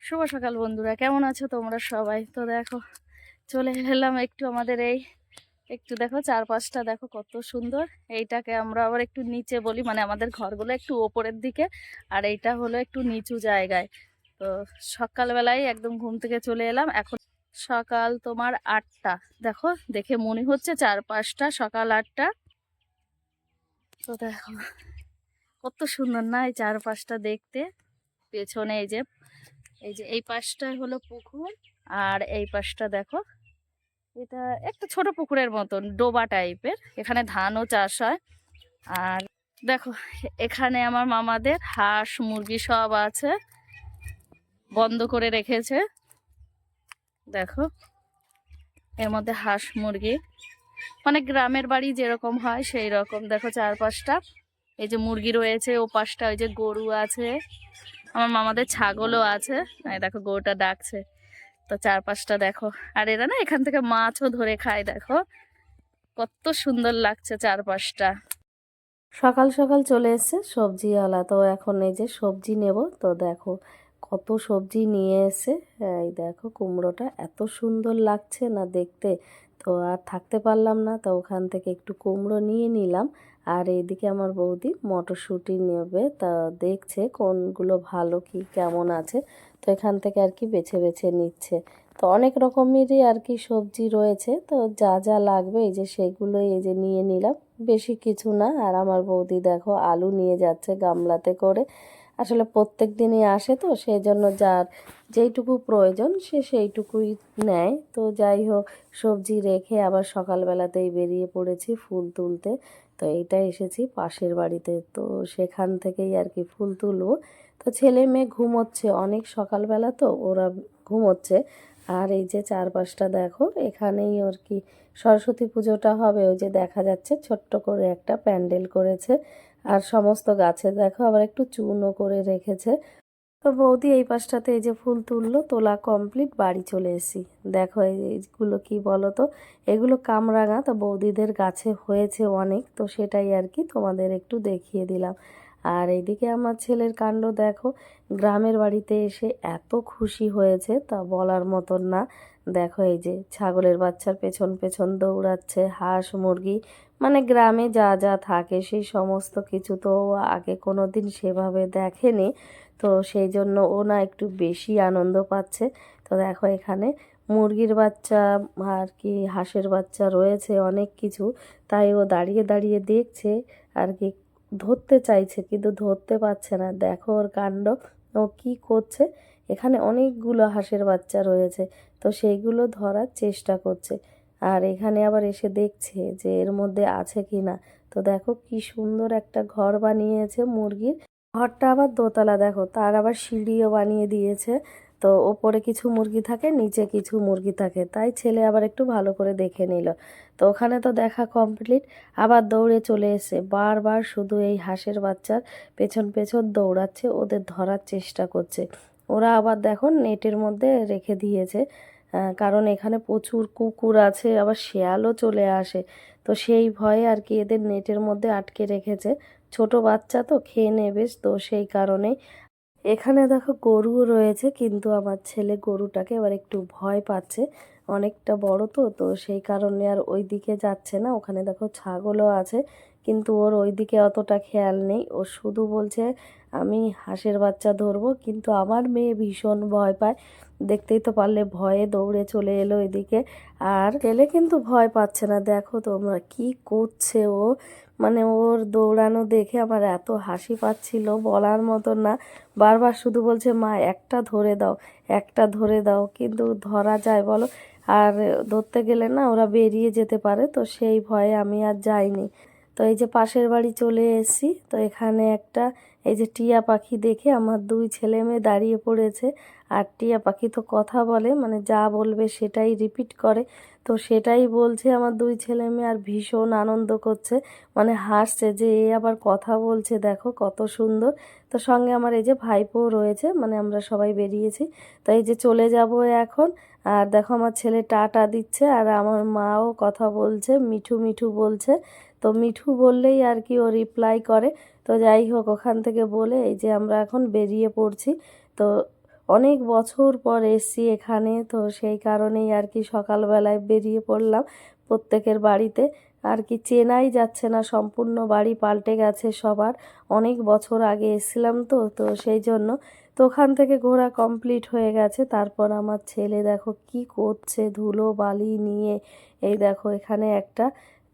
শুভ সকাল বন্ধুরা, কেমন আছো তোমরা সবাই? তো দেখো, চলে এলাম একটু আমাদের একটু দেখো চারপাশটা দেখো কত সুন্দর। এইটাকে আমরা আবার একটু নিচে বলি, মানে আমাদের ঘরগুলো একটু ওপরের দিকে আর এইটা হলো একটু নিচু জায়গায়। তো সকালবেলায় একদম ঘুম থেকে চলে এলাম। এখন সকাল তোমার 8টা। দেখো, দেখে মনে হচ্ছে চারপাশটা সকাল 8টা। তো দেখো কত সুন্দর না এই চারপাশটা দেখতে। পেছনে এই যে এই পাশটায় হলো পুকুর, আর এই পাশটা দেখো, এটা একটা ছোট পুকুরের মতন ডোবা টাইপের। এখানে ধানও চাষ হয়। আর দেখো, এখানে আমার মামাদের হাঁস মুরগি সব আছে, বন্ধ করে রেখেছে। দেখো, এর মধ্যে হাঁস মুরগি, মানে গ্রামের বাড়ি যেরকম হয় সেই রকম। দেখো চারপাশটা, এই যে মুরগি রয়েছে, ও পাশটা ওই যে গরু আছে, আমার মামাদের ছাগলও আছে। এই দেখো গরুটা ডাকছে। তো চারপাশটা দেখো, আর এরা না এখান থেকে মাছও ধরে খায়। দেখো কত সুন্দর লাগছে চারপাশটা। সকাল সকাল চলে এসেছে সবজিওয়ালা, তো এখন এই যে সবজি নেব। তো দেখো কত সবজি নিয়ে এসে, এই দেখো কুমড়োটা এত সুন্দর লাগছে না দেখতে। তো আর থাকতে পারলাম না, তো ওখান থেকে একটু কুমড়ো নিয়ে নিলাম। আর এইদিকে আমার বৌদি মটরশুঁটি নেবে, তা দেখছে কোনগুলো ভালো কি কেমন আছে। তো এখান থেকে আর কি বেছে বেছে নিচ্ছে। তো অনেক রকমেরই আর কি সবজি রয়েছে, তো যা যা লাগবে এই যে সেগুলোই এই যে নিয়ে নিলাম, বেশি কিছু না। আর আমার বৌদি দেখো আলু নিয়ে যাচ্ছে গামলাতে করে। আসলে প্রত্যেক দিনই আসে, তো সেই জন্য যার যেইটুকু প্রয়োজন সে সেইটুকুই নেয়। তো যাই হোক, সবজি রেখে আবার সকালবেলাতেই বেরিয়ে পড়েছি ফুল তুলতে। তো এইটা এসেছি পাশের বাড়িতে, তো সেখান থেকেই আর কি ফুল তুলবো। তো ছেলে মেয়ে ঘুমোচ্ছে, অনেক সকালবেলা তো ওরা ঘুমোচ্ছে। আর এই যে চারপাশটা দেখো, এখানেই আর কি সরস্বতী পুজোটা হবে। ওই যে দেখা যাচ্ছে ছোট্ট করে একটা প্যান্ডেল করেছে। আর সমস্ত গাছে দেখো আবার একটু চুনও করে রেখেছে। তো বৌদি এই পাশটাতে এই যে ফুল তুললো, তোলা কমপ্লিট, বাড়ি চলে এসেছি। দেখো এইগুলো কি বলো তো, এগুলো কামরাঙা। তো বৌদিদের গাছে হয়েছে অনেক, তো সেটাই আর কি তোমাদের একটু দেখিয়ে দিলাম। আর এইদিকে আমার ছেলের কাণ্ড দেখো, গ্রামের বাড়িতে এসে এত খুশি হয়েছে তা বলার মতন না। দেখো এই যে ছাগলের বাচ্চার পেছন পেছন দৌড়াচ্ছে, হাঁস মুরগি, মানে গ্রামে যা যা থাকে সেই সমস্ত কিছু তো ও আগে কোনো দিন সেভাবে দেখেনি। তো সেই জন্য ও না একটু বেশি আনন্দ পাচ্ছে। তো দেখো এখানে মুরগির বাচ্চা আর কি হাঁসের বাচ্চা রয়েছে অনেক কিছু, তাই ও দাঁড়িয়ে দাঁড়িয়ে দেখছে আর কি, ধরতে চাইছে কিন্তু ধরতে পারছে না। দেখো ওর কাণ্ড, ও কি করছে। এখানে অনেকগুলো হাঁসের বাচ্চা রয়েছে, তো সেইগুলো ধরার চেষ্টা করছে। আর এখানে আবার এসে দেখছে যে এর মধ্যে আছে কি না। তো দেখো কি সুন্দর একটা ঘর বানিয়েছে মুরগির। ঘরটা আবার দোতলা, দেখো তার আবার সিঁড়িও বানিয়ে দিয়েছে। তো ওপরে কিছু মুরগি থাকে, নিচে কিছু মুরগি থাকে, তাই ছেলে আবার একটু ভালো করে দেখে নিল। তো ওখানে তো দেখা কমপ্লিট, আবার দৌড়ে চলে এসে বারবার শুধু এই হাঁসের বাচ্চার পেছন পেছন দৌড়াচ্ছে, ওদের ধরার চেষ্টা করছে। ওরা আবার দেখো নেটের মধ্যে রেখে দিয়েছে, কারণ এখানে প্রচুর কুকুর আছে, আবার শেয়ালও চলে আসে। তো সেই ভয়ে আর কি এদের নেটের মধ্যে আটকে রেখেছে। ছোট বাচ্চা তো খেয়ে নেবে, তো সেই কারণে। এখানে দেখো গরুও রয়েছে, কিন্তু আমার ছেলে গরুটাকে এবার একটু ভয় পাচ্ছে, অনেকটা বড় তো, তো সেই কারণে আর ওই দিকে যাচ্ছে না। ওখানে দেখো ছাগলও আছে, কিন্তু ওর ওই দিকে অতটা খেয়াল নেই। ও শুধু বলছে আমি হাঁসের বাচ্চা ধরবো, কিন্তু আমার মেয়ে ভীষণ ভয় পায়। দেখতেই তো পারলে, ভয়ে দৌড়ে চলে এলো এদিকে। আর ছেলে কিন্তু ভয় পাচ্ছে না, দেখো তোমরা কি করছে ও, মানে ওর দৌড়ানো দেখে আমার এত হাসি পাচ্ছিল বলার মতো না। বারবার শুধু বলছে মা একটা ধরে দাও, একটা ধরে দাও, কিন্তু ধরা যায় বলো? আর ধরতে গেলে না ওরা বেরিয়ে যেতে পারে, তো সেই ভয়ে আমি আর যাইনি। তো এই যে পাশের বাড়ি চলে এসেছি, তো এখানে একটা এই যে টিয়া পাখি দেখে আমার দুই ছেলে মেয়ে দাঁড়িয়ে পড়েছে। আর টিয়া পাখি তো কথা বলে, মানে যা বলবে সেটাই রিপিট করে। তো সেটাই বলছে আমার দুই ছেলে মেয়ে, আর ভীষণ আনন্দ করছে, মানে হাসছে যে এ আবার কথা বলছে, দেখো কত সুন্দর। তো সঙ্গে আমার এই যে ভাইপো রয়েছে, মানে আমরা সবাই বেরিয়েছি। তো এই যে চলে যাব এখন। আর দেখো আমার ছেলে টাটা দিচ্ছে, আর আমার মাও কথা বলছে, মিঠু মিঠু বলছে। তো মিঠু বললেই আর কি ও রিপ্লাই করে। তো যাই হোক, ওখান থেকে বলে এই যে আমরা এখন বেরিয়ে পড়ছি। তো অনেক বছর পর এসছি এখানে, তো সেই কারণেই আর কি সকালবেলায় বেরিয়ে পড়লাম প্রত্যেকের বাড়িতে। আর কি চেনাই যাচ্ছে না, সম্পূর্ণ বাড়ি পাল্টে গেছে সবার। অনেক বছর আগে এসেছিলাম তো তো সেই জন্য। তো ওখান থেকে ঘোরা কমপ্লিট হয়ে গেছে। তারপর আমার ছেলে দেখো কি করছে ধুলো বালি নিয়ে। এই দেখো এখানে একটা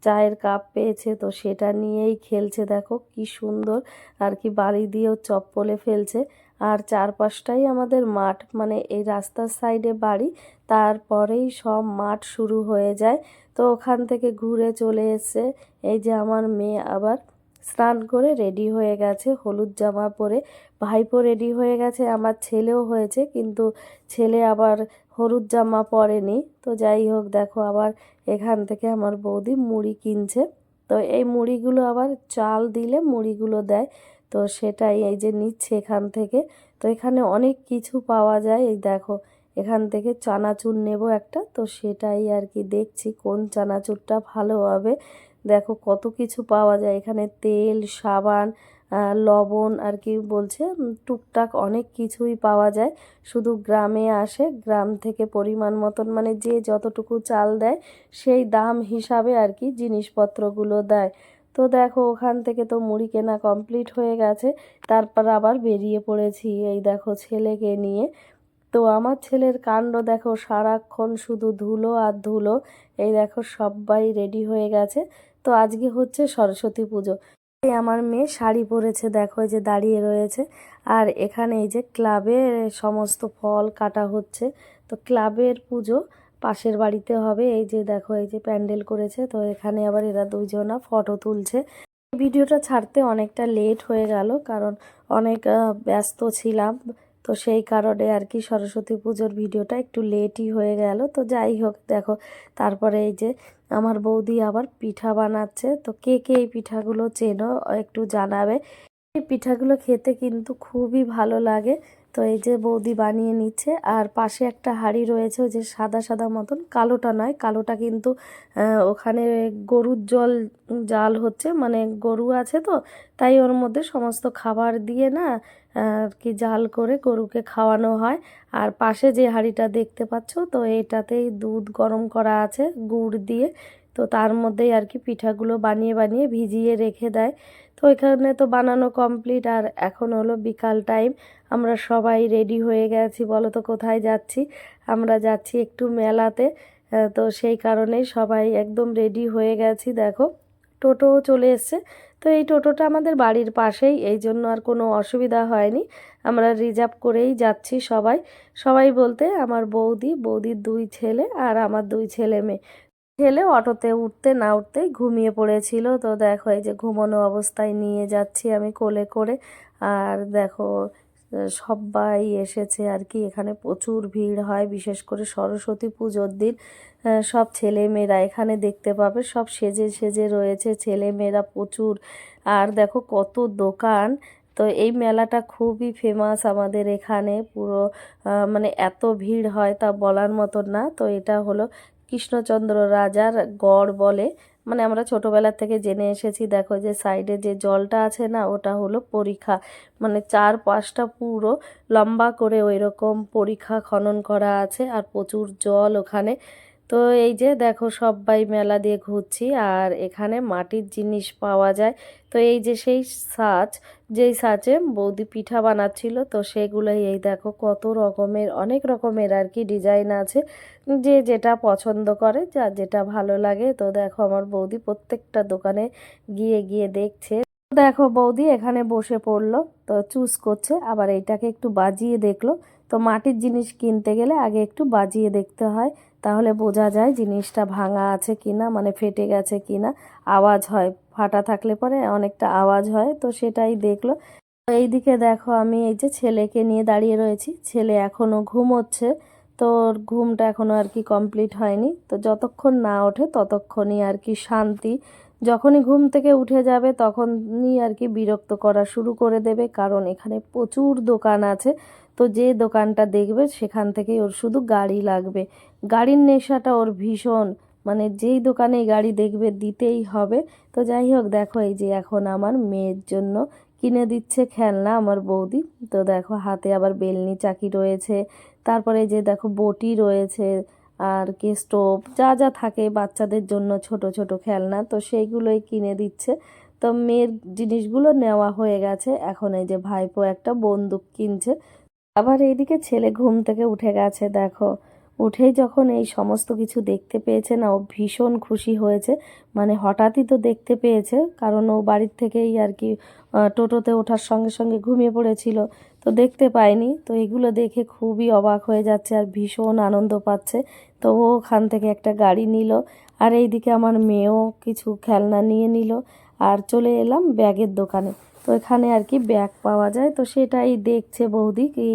চায়ের কাপ পেয়েছে, তো সেটা নিয়েই খেলছে। দেখো কি সুন্দর আর কি বালি দিয়েও চপ্পলে ফেলছে। আর চারপাশটাই আমাদের মাঠ, মানে এই রাস্তার সাইডে বাড়ি, তারপরেই সব মাঠ শুরু হয়ে যায়। তো ওখান থেকে ঘুরে চলে এসে এই যে আমার মেয়ে আবার স্নান করে রেডি হয়ে গেছে হলুদ জামা পরে। ভাইপো রেডি হয়ে গেছে, আমার ছেলেও হয়েছে, কিন্তু ছেলে আবার হলুদ জামা পরেনি। তো যাই হোক দেখো আবার এখান থেকে আমার বৌদি মুড়ি কিনছে। তো এই মুড়িগুলো আবার চাল দিলে মুড়িগুলো দেয়, তো সেটাই এই যে নিচ্ছে এখান থেকে। তো এখানে অনেক কিছু পাওয়া যায়। এই দেখো এখান থেকে চানাচুর নেব একটা, তো সেটাই আর কি দেখছি কোন চানাচুরটা ভালো হবে। দেখো কত কিছু পাওয়া যায় এখানে, তেল সাবান লবণ আর কি বলছে, টুকটাক অনেক কিছুই পাওয়া যায়। শুধু গ্রামে আসে, গ্রাম থেকে পরিমাণ মতন মানে যে যতটুকু চাল দেয় সেই দাম হিসাবে আর কি জিনিসপত্রগুলো দেয়। তো দেখো ওখান থেকে তো মুড়ি কেনা কমপ্লিট হয়ে গেছে। তারপর আবার বেরিয়ে পড়েছি এই দেখো ছেলেকে নিয়ে। তো আমার ছেলের কাণ্ড দেখো, সারাক্ষণ শুধু ধুলো আর ধুলো। এই দেখো সবাই রেডি হয়ে গেছে। তো আজকে হচ্ছে সরস্বতী পুজো। এই আমার মেয়ে শাড়ি পরেছে, দেখো এই যে দাঁড়িয়ে রয়েছে। আর এখানে এই যে ক্লাবে সমস্ত ফল কাটা হচ্ছে। তো ক্লাবের পুজো পাশের বাড়িতে হবে। এই যে দেখো এই যে প্যান্ডেল করেছে, তো এখানে আবার এরা দুইজনা ফটো তুলছে। ভিডিওটা ছাড়তে অনেকটা লেট হয়ে গেল, কারণ অনেক ব্যস্ত ছিলাম। তো সেই কারণে আর কি সরস্বতী পুজোর ভিডিওটা একটু লেটই হয়ে গেল। তো যাই হোক দেখো তারপরে এই যে আমার বৌদি আবার পিঠা বানাচ্ছে। তো কে কে এই পিঠাগুলো চেনো একটু জানাবে। এই পিঠাগুলো খেতে কিন্তু খুবই ভালো লাগে। তো এই যে বৌদি বানিয়ে নিচ্ছে, আর পাশে একটা হাঁড়ি রয়েছে ওই যে সাদা সাদা মতন, কালোটা নয়, কালোটা কিন্তু ওখানে গরুর জল জাল হচ্ছে, মানে গরু আছে তো তাই ওর মধ্যে সমস্ত খাবার দিয়ে না আর কি জাল করে গরুকে খাওয়ানো হয়। আর পাশে যে হাঁড়িটা দেখতে পাচ্ছ, তো এটাতেই দুধ গরম করা আছে গুড় দিয়ে। তো তার মধ্যেই আর কি পিঠাগুলো বানিয়ে বানিয়ে ভিজিয়ে রেখে দেয়। তো এখানে তো বানানো কমপ্লিট, আর এখন হলো বিকাল টাইম। আমরা সবাই রেডি হয়ে গেছি। বলো তো কোথায় যাচ্ছি? আমরা যাচ্ছি একটু মেলাতে। তো সেই কারণেই সবাই একদম রেডি হয়ে গেছি। দেখো টোটোও চলে এসছে। তো এই টোটোটা আমাদের বাড়ির পাশেই, এই জন্য আর কোনো অসুবিধা হয়নি। আমরা রিজার্ভ করেই যাচ্ছি সবাই। সবাই বলতে আমার বৌদির দুই ছেলে আর আমার দুই ছেলে মেয়ে। ছেলে অটোতে উঠতে না উঠতেই ঘুমিয়ে পড়েছিল। তো দেখো এই যে ঘুমানো অবস্থায় নিয়ে যাচ্ছি আমি কোলে করে। আর দেখো সবাই এসেছে আর কি, এখানে প্রচুর ভিড় হয় বিশেষ করে সরস্বতী পুজোর দিন। সব ছেলে মেয়েরা এখানে দেখতে পাবে, সব সেজে সেজে রয়েছে ছেলে মেয়েরা প্রচুর। আর দেখো কত দোকান। তো এই মেলাটা খুবই ফেমাস আমাদের এখানে পুরো, মানে এত ভিড় হয় তা বলার মতন না। তো এটা হলো কৃষ্ণচন্দ্র রাজার গড় বলে, মানে আমরা ছোটবেলা থেকে জেনে এসেছি। দেখো যে সাইডে যে জলটা আছে না, ওটা হলো পরিখা, মানে চার পাঁচটা পুরো লম্বা করে ওই রকম পরিখা খনন করা আছে, আর প্রচুর জল ওখানে। তো এই যে দেখো সবাই মেলা দিয়ে ঘুরছি, আর এখানে মাটির জিনিস পাওয়া যায়। তো এই যে সেই সাজ, যেই সাজে বৌদি পিঠা বানাচ্ছিল, তো সেগুলোই এই দেখো কত রকমের, অনেক রকমের আর কি ডিজাইন আছে, যে যেটা পছন্দ করে, যার যেটা ভালো লাগে। তো দেখো আমার বৌদি প্রত্যেকটা দোকানে গিয়ে গিয়ে দেখছে। দেখো বৌদি এখানে বসে পড়লো, তো চুজ করছে, আবার এইটাকে একটু বাজিয়ে দেখলো। তো মাটির জিনিস কিনতে গেলে আগে একটু বাজিয়ে দেখতে হয়, তাহলে বোঝা যায় জিনিসটা ভাঙা আছে কিনা, মানে ফেটে গেছে কিনা। আওয়াজ হয়, ফাটা থাকলে পরে অনেকটা আওয়াজ হয়, তো সেটাই দেখলো। এইদিকে দেখো আমি এই যে ছেলেকে নিয়ে দাঁড়িয়ে রয়েছি, ছেলে এখনো ঘুমোচ্ছে। তো ওর ঘুমটা এখনো আর কি কমপ্লিট হয়নি। তো যতক্ষণ না ওঠে ততক্ষণই আর কি শান্তি। যখনই ঘুম থেকে উঠে যাবে তখনই আর কি বিরক্ত করা শুরু করে দেবে, কারণ এখানে প্রচুর দোকান আছে। তো যে দোকানটা দেখবে সেখান থেকেই ওর শুধু গাড়ি লাগবে। গাড়ির নেশাটা ওর ভীষণ, মানে যেই দোকানে গাড়ি দেখবে দিতেই হবে। তো যাই হোক দেখো এই যে এখন আমার মেয়ের জন্য কি কিনে দিচ্ছে খেলনা আমার বৌদি। তো দেখো হাতে আবার বেলনি চাকি রয়েছে, তারপরে যে দেখো বটি রয়েছে, আর কি স্টোভ যা যা থাকে বাচ্চাদের জন্য ছোট ছোট খেলনা, তো সেইগুলোই কিনে দিচ্ছে। তো মেয়ের জিনিসগুলো নেওয়া হয়ে গেছে, এখন এই যে ভাইপো একটা বন্দুক কিনছে। আবার এইদিকে ছেলে ঘুম থেকে উঠে গেছে দেখো, উঠেই যখন এই সমস্ত কিছু দেখতে পেয়েছে না, ও ভীষণ খুশি হয়েছে। মানে হঠাৎই তো দেখতে পেয়েছে, কারণ ও বাড়ির থেকেই আর কি টোটোতে ওঠার সঙ্গে সঙ্গে ঘুমিয়ে পড়েছিল, তো দেখতে পায়নি। তো এগুলো দেখে খুবই অবাক হয়ে যাচ্ছে আর ভীষণ আনন্দ পাচ্ছে। তো ও ওখান থেকে একটা গাড়ি নিল, আর এইদিকে আমার মেয়েও কিছু খেলনা নিয়ে নিল। আর চলে এলাম ব্যাগের দোকানে। তো এখানে আর কি ব্যাগ পাওয়া যায়, তো সেটাই দেখছে বৌদি কি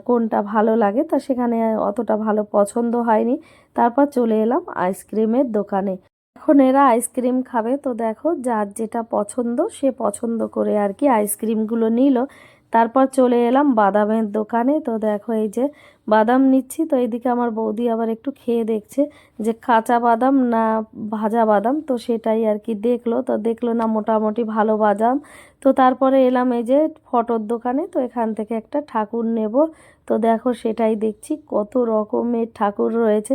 কোনটা ভালো লাগে। তা সেখানে অতটা ভালো পছন্দ হয়নি। তারপর চলে এলাম আইসক্রিমের দোকানে। এখন এরা আইসক্রিম খাবে, তো দেখো যার যেটা পছন্দ সে পছন্দ করে আর কি আইসক্রিমগুলো নিল। তারপর চলে এলাম বাদামের দোকানে। তো দেখো এই যে বাদাম নিচ্ছি, তো এইদিকে আমার বৌদি আবার একটু খেয়ে দেখছে যে কাঁচা বাদাম না ভাজা বাদাম, তো সেটাই আর কি দেখলো। তো দেখলো না মোটামুটি ভালো বাদাম। তো তারপরে এলাম এই যে ফটোর দোকানে, তো এখান থেকে একটা ঠাকুর নেব। তো দেখো সেটাই দেখছি, কত রকমের ঠাকুর রয়েছে,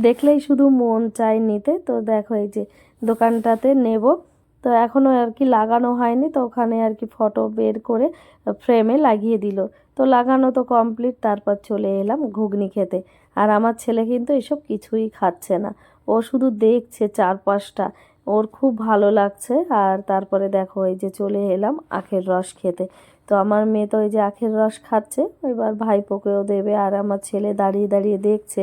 দেখলেই শুধু মন চায় নিতে। তো দেখো এই যে দোকানটাতে নেব, তো এখনও আর কি লাগানো হয়নি, তো ওখানে আর কি ফটো বের করে ফ্রেমে লাগিয়ে দিল। তো লাগানো তো কমপ্লিট, তারপর চলে এলাম ঘুগনি খেতে। আর আমার ছেলে কিন্তু এসব কিছুই খাচ্ছে না, ও শুধু দেখছে চারপাশটা, ওর খুব ভালো লাগছে। আর তারপরে দেখো এই যে চলে এলাম আখের রস খেতে। তো আমার মেয়ে তো এই যে আখের রস খাচ্ছে, এবার ভাইপোকেও দেবে। আর আমার ছেলে দাঁড়িয়ে দাঁড়িয়ে দেখছে।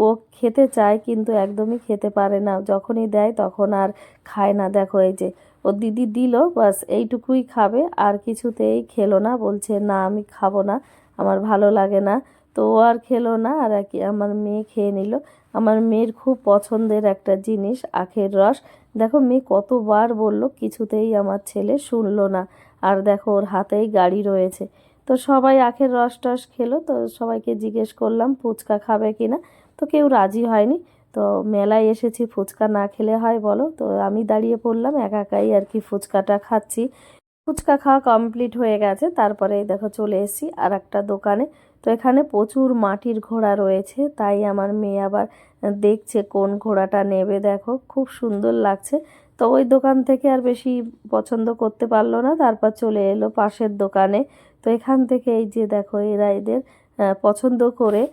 ও খেতে চায় কিন্তু একদমই খেতে পারে না, যখনই দেয় তখন আর খায় না। দেখো এই যে ও দিদি দিল, বাস এইটুকুই খাবে, আর কিছুতেই খেলো না, বলছে না আমি খাবো না, আমার ভালো লাগে না। তো ও আর খেলো না, আর কি আমার মেয়ে খেয়ে নিল। আমার মেয়ের খুব পছন্দের একটা জিনিস আখের রস। দেখো মেয়ে কতবার বলল, কিছুতেই আমার ছেলে শুনলো না। আর দেখো ওর হাতেই গাড়ি রয়েছে। তো সবাই আখের রস টস খেলো, তো সবাইকে জিজ্ঞেস করলাম ফুচকা খাবে কিনা, তো কেউ রাজি হয়নি। তো মেলায় এসেছি, ফুচকা না খেলে হয় বলো? তো আমি দাঁড়িয়ে পড়লাম একা একাই আর কি ফুচকাটা খাচ্ছি। ফুচকা খাওয়া কমপ্লিট হয়ে গেছে, তারপরে এই দেখো চলে এসেছি আর একটা দোকানে। তো এখানে প্রচুর মাটির ঘোড়া রয়েছে, তাই আমার মেয়ে আবার দেখছে কোন ঘোড়াটা নেবে। দেখো খুব সুন্দর লাগছে। তো ওই দোকান থেকে আর বেশি পছন্দ করতে পারলো না, তারপর চলে এলো পাশের দোকানে। তো এখান থেকে এই যে দেখো এরা এদের পছন্দ করে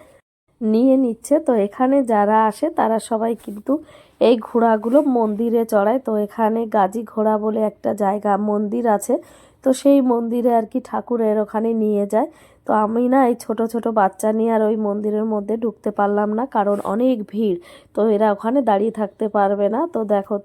নিয়ে নিচ্ছে। তো এখানে যারা আসে তারা সবাই কিন্তু এই ঘোড়াগুলো মন্দিরে চড়ায়। তো এখানে গাজী ঘোড়া বলে একটা জায়গা মন্দির আছে, তো সেই মন্দিরে আর কি ঠাকুরের ওখানে নিয়ে যায়। তো আমি না এই ছোট ছোট বাচ্চা নিয়ে আর ওই মন্দিরের মধ্যে ঢুকতে পারলাম না, কারণ অনেক ভিড়, তো এরা ওখানে দাঁড়িয়ে থাকতে পারবে না। তো দেখো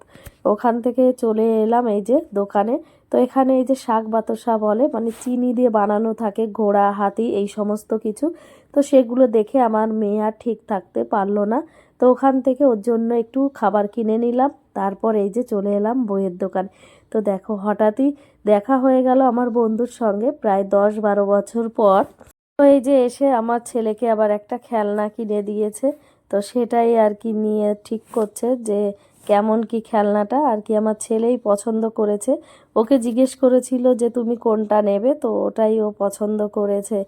ওখান থেকে চলে এলাম এই যে দোকানে। তো এখানে এই যে শাক বাতাসা বলে, মানে চিনি দিয়ে বানানো থাকে, ঘোড়া হাতি এই সমস্ত কিছু। তো সেগুলো দেখে আমার মেয়ে আর ঠিক থাকতে পারলো না, তো ওখান থেকে ওর জন্য একটু খাবার কিনে নিলাম। তারপর এই যে চলে এলাম বইয়ের দোকান। তো দেখো হঠাৎই দেখা হয়ে গেল আমার বন্ধুর সঙ্গে, প্রায় 10-12 বছর পর। তো এই যে এসে আমার ছেলেকে আবার একটা খেলনা কিনে দিয়েছে, তো সেটাই আর কি নিয়ে ঠিক করছে যে কেমন কি খেলনাটা। আর কি আমার ছেলেই পছন্দ করেছে, ওকে জিজ্ঞেস করেছিল যে তুমি কোনটা নেবে, তো ওটাই ও পছন্দ করেছে।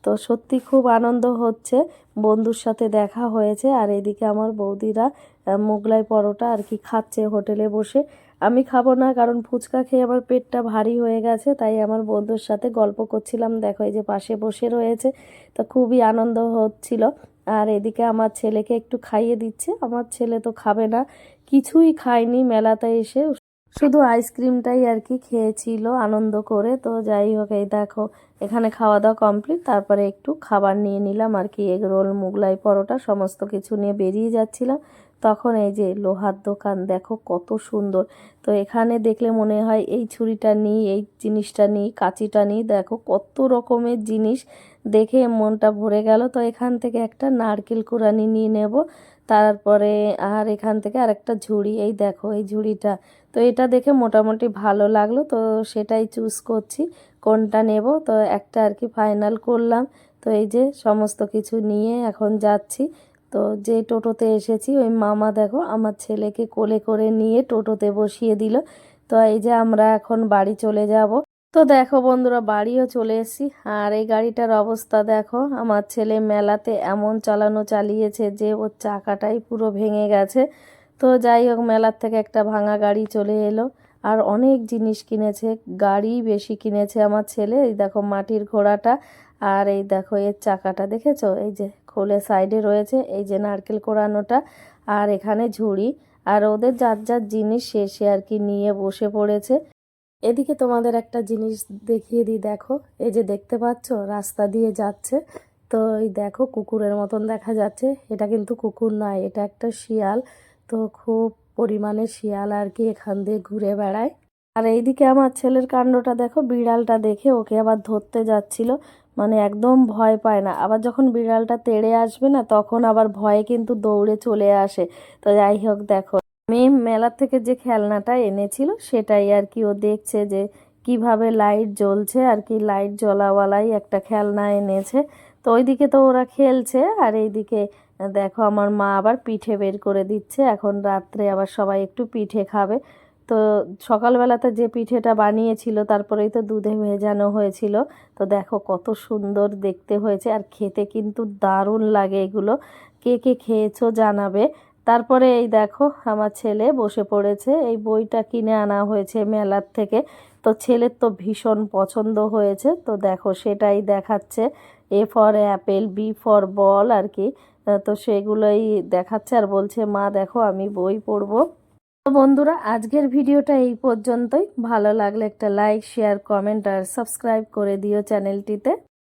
তো সত্যি খুব আনন্দ হচ্ছে, বন্ধুর সাথে দেখা হয়েছে। আর এদিকে আমার বৌদিরা মোগলাই পরোটা আর কি খাচ্ছে হোটেলে বসে। আমি খাবো না, কারণ ফুচকা খেয়ে আমার পেটটা ভারী হয়ে গেছে, তাই আমার বন্ধুর সাথে গল্প করছিলাম। দেখো এই যে পাশে বসে রয়েছে, তো খুবই আনন্দ হচ্ছিল। আর এদিকে আমার ছেলেকে একটু খাইয়ে দিচ্ছে, আমার ছেলে তো খাবে না, কিছুই খায়নি মেলাতে এসে, শুধু আইসক্রিমটাই আর কি খেয়েছিল আনন্দ করে। তো যাই হোক এই দেখো এখানে খাওয়া দাওয়া কমপ্লিট, তারপরে একটু খাবার নিয়ে নিলাম আর কি, এগ রোল মোগলাই পরোটা সমস্ত কিছু নিয়ে বেরিয়ে যাচ্ছিলাম। তখন এই যে লোহার দোকান দেখো কত সুন্দর। তো এখানে দেখলে মনে হয় এই ছুরিটা নিই, এই জিনিসটা নিই, কাঁচিটা নিই, দেখো কত রকমের জিনিস, দেখে মনটা ভরে গেল। তো এখান থেকে একটা নারকেল কুড়ানি নিয়ে নেব। তারপরে আর এখান থেকে আরেকটা ঝুড়ি, এই দেখো এই ঝুড়িটা, তো এটা দেখে মোটামুটি ভালো লাগলো, তো সেটাই চুজ করছি কোনটা নেব। তো একটা আর কি ফাইনাল করলাম। তো এই যে সমস্ত কিছু নিয়ে এখন যাচ্ছি। তো যে টোটোতে এসেছি ওই মামা দেখো আমার ছেলেকে কোলে করে নিয়ে টোটোতে বসিয়ে দিল। তো এই যে আমরা এখন বাড়ি চলে যাব। তো দেখো বন্ধুরা, বাড়িও চলে এসেছি। আর এই গাড়িটার অবস্থা দেখো, আমার ছেলে মেলাতে এমন চালিয়েছে যে ওর চাকাটাই পুরো ভেঙে গেছে। তো যাই হোক, মেলার থেকে একটা ভাঙা গাড়ি চলে এলো। আর অনেক জিনিস কিনেছে, গাড়ি বেশি কিনেছে আমার ছেলে। এই দেখো মাটির ঘোড়াটা, আর এই দেখো এর চাকাটা দেখেছো, এই যে খোলে সাইডে রয়েছে, এই যে নারকেল কোড়ানোটা, আর এখানে ঝুড়ি। আর ওদের যার যার জিনিস শেষে আর কি নিয়ে বসে পড়েছে। এদিকে তোমাদের একটা জিনিস দেখিয়ে দিই, দেখো এই যে দেখতে পাচ্ছ রাস্তা দিয়ে যাচ্ছে, তো এই দেখো কুকুরের মতন দেখা যাচ্ছে, এটা কিন্তু কুকুর নয়, এটা একটা শিয়াল। তো খুব পরিমাণে শিয়াল আর কি এখান দিয়ে ঘুরে বেড়ায়। আর এইদিকে আমার ছেলের কাণ্ডটা দেখো, বিড়ালটা দেখে ওকে আবার ধরতে যাচ্ছিল, মানে একদম ভয় পায় না, আবার যখন বিড়ালটা তেড়ে আসবে না তখন আবার ভয়ে কিন্তু দৌড়ে চলে আসে। তো যাই হোক দেখো, মেয়ে মেলা থেকে যে খেলনাটা এনেছিল সেটাই আর কি ও দেখছে যে কিভাবে লাইট জ্বলছে, আর কি লাইট জ্বলাওয়ালাই একটা খেলনা এনেছে। তো ওইদিকে তো ওরা খেলছে, আর এইদিকে দেখো আমার মা আবার পিঠে বের করে দিচ্ছে, এখন রাত্রে আবার সবাই একটু পিঠে খাবে। তো সকালবেলাতে যে পিঠেটা বানিয়েছিল তারপরেই তো দুধে ভেজানো হয়েছিল। তো দেখো কত সুন্দর দেখতে হয়েছে, আর খেতে কিন্তু দারুণ লাগে এগুলো। কে কে খেয়েছো জানাবে। তারপরে এই দেখো আমার ছেলে বসে পড়েছে, এই বইটা কিনে আনা হয়েছে মেলার থেকে। তো ছেলের তো ভীষণ পছন্দ হয়েছে, তো দেখো সেটাই দেখাচ্ছে, A for apple, B for ball আর কি। তো সেগুলোই দেখাচ্ছে আর বলছে মা দেখো আমি বই পড়বো। তো বন্ধুরা, আজকের ভিডিওটা এই পর্যন্তই। ভালো লাগলে একটা লাইক, শেয়ার, কমেন্ট আর সাবস্ক্রাইব করে দিও চ্যানেলটিতে।